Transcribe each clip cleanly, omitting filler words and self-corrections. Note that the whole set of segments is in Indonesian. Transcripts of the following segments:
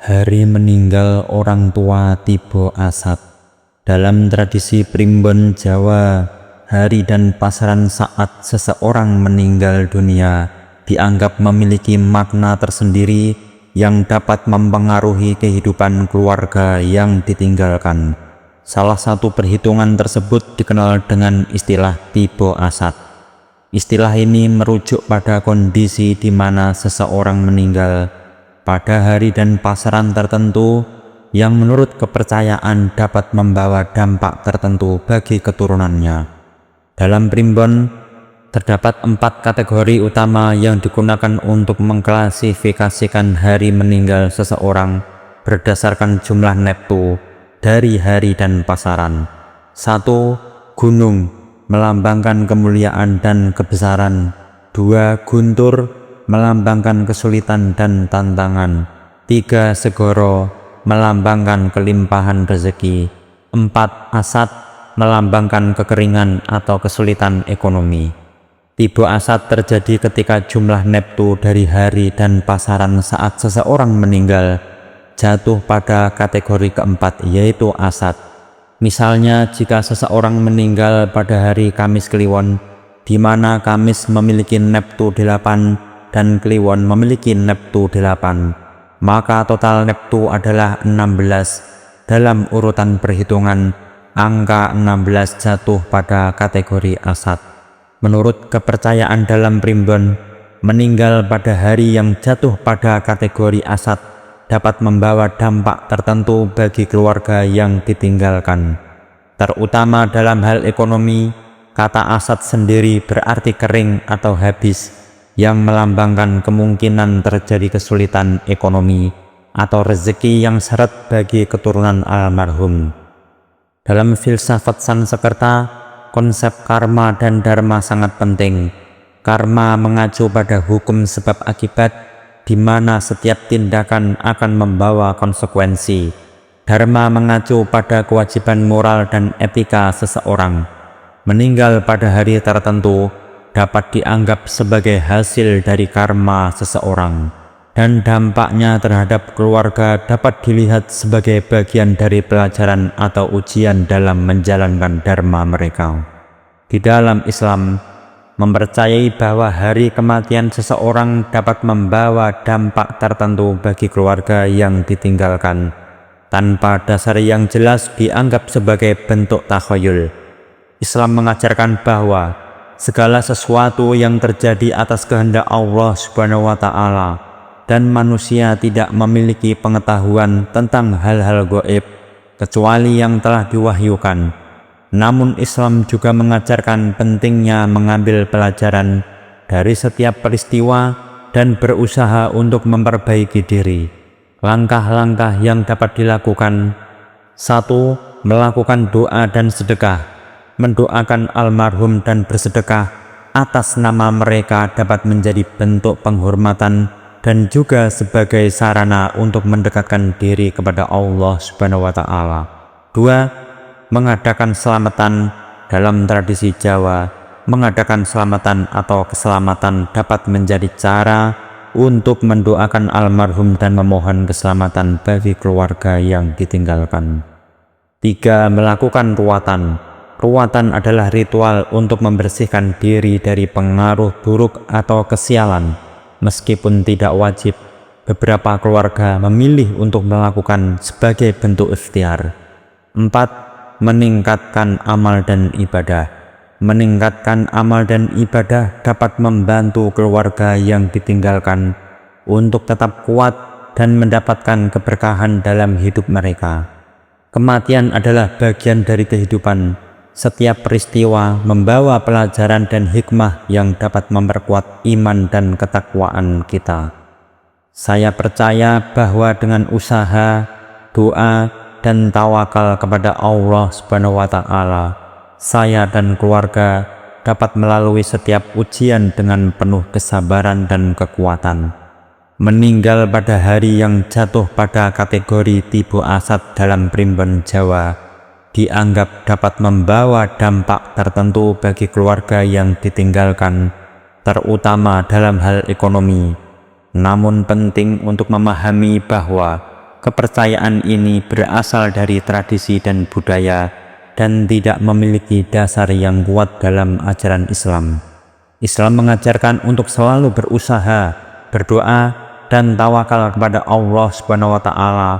Hari meninggal orang tua Tibo Asad. Dalam tradisi primbon Jawa, hari dan pasaran saat seseorang meninggal dunia dianggap memiliki makna tersendiri yang dapat mempengaruhi kehidupan keluarga yang ditinggalkan. Salah satu perhitungan tersebut dikenal dengan istilah Tibo Asad. Istilah ini merujuk pada kondisi di mana seseorang meninggal pada hari dan pasaran tertentu yang menurut kepercayaan dapat membawa dampak tertentu bagi keturunannya. Dalam primbon, terdapat 4 kategori utama yang digunakan untuk mengklasifikasikan hari meninggal seseorang berdasarkan jumlah neptu dari hari dan pasaran. 1. Gunung, melambangkan kemuliaan dan kebesaran. 2. Guntur, melambangkan kesulitan dan tantangan. 3. Segoro, melambangkan kelimpahan rezeki. 4. Asad, melambangkan kekeringan atau kesulitan ekonomi. Tibo Asad terjadi ketika jumlah neptu dari hari dan pasaran saat seseorang meninggal jatuh pada kategori keempat, yaitu Asad. Misalnya, jika seseorang meninggal pada hari Kamis Kliwon, di mana Kamis memiliki neptu 8 dan Kliwon memiliki neptu 8, maka total neptu adalah 16. Dalam urutan perhitungan, angka 16 jatuh pada kategori Asad. Menurut kepercayaan dalam primbon, meninggal pada hari yang jatuh pada kategori Asad dapat membawa dampak tertentu bagi keluarga yang ditinggalkan. Terutama dalam hal ekonomi, kata Asad sendiri berarti kering atau habis, yang melambangkan kemungkinan terjadi kesulitan ekonomi atau rezeki yang seret bagi keturunan almarhum. Dalam filsafat Sanskerta, konsep karma dan dharma sangat penting. Karma mengacu pada hukum sebab akibat, di mana setiap tindakan akan membawa konsekuensi. Dharma mengacu pada kewajiban moral dan etika seseorang. Meninggal pada hari tertentu dapat dianggap sebagai hasil dari karma seseorang, dan dampaknya terhadap keluarga dapat dilihat sebagai bagian dari pelajaran atau ujian dalam menjalankan dharma mereka. Di dalam Islam, mempercayai bahwa hari kematian seseorang dapat membawa dampak tertentu bagi keluarga yang ditinggalkan, tanpa dasar yang jelas dianggap sebagai bentuk takhayul. Islam mengajarkan bahwa segala sesuatu yang terjadi atas kehendak Allah Subhanahu wa Ta'ala, dan manusia tidak memiliki pengetahuan tentang hal-hal gaib kecuali yang telah diwahyukan. Namun Islam juga mengajarkan pentingnya mengambil pelajaran dari setiap peristiwa dan berusaha untuk memperbaiki diri. Langkah-langkah yang dapat dilakukan: 1. Melakukan doa dan sedekah. Mendoakan almarhum dan bersedekah atas nama mereka dapat menjadi bentuk penghormatan dan juga sebagai sarana untuk mendekatkan diri kepada Allah Subhanahu wa Ta'ala. 2. Mengadakan selamatan. Dalam tradisi Jawa, mengadakan selamatan atau keselamatan dapat menjadi cara untuk mendoakan almarhum dan memohon keselamatan bagi keluarga yang ditinggalkan. 3. Melakukan ruwatan. Ruwatan adalah ritual untuk membersihkan diri dari pengaruh buruk atau kesialan. Meskipun tidak wajib, beberapa keluarga memilih untuk melakukan sebagai bentuk ikhtiar. 4. Meningkatkan amal dan ibadah. Meningkatkan amal dan ibadah dapat membantu keluarga yang ditinggalkan untuk tetap kuat dan mendapatkan keberkahan dalam hidup mereka. Kematian adalah bagian dari kehidupan. Setiap peristiwa membawa pelajaran dan hikmah yang dapat memperkuat iman dan ketakwaan kita. Saya percaya bahwa dengan usaha, doa, dan tawakal kepada Allah Subhanahu wa Ta'ala, saya dan keluarga dapat melalui setiap ujian dengan penuh kesabaran dan kekuatan. Meninggal pada hari yang jatuh pada kategori Tibo Asad dalam primbon Jawa dianggap dapat membawa dampak tertentu bagi keluarga yang ditinggalkan, terutama dalam hal ekonomi. Namun penting untuk memahami bahwa kepercayaan ini berasal dari tradisi dan budaya dan tidak memiliki dasar yang kuat dalam ajaran Islam. Islam mengajarkan untuk selalu berusaha, berdoa, dan tawakal kepada Allah Subhanahu wa Ta'ala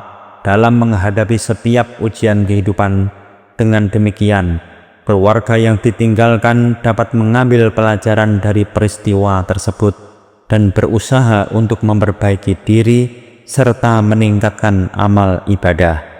dalam menghadapi setiap ujian kehidupan. Dengan demikian, keluarga yang ditinggalkan dapat mengambil pelajaran dari peristiwa tersebut dan berusaha untuk memperbaiki diri serta meningkatkan amal ibadah.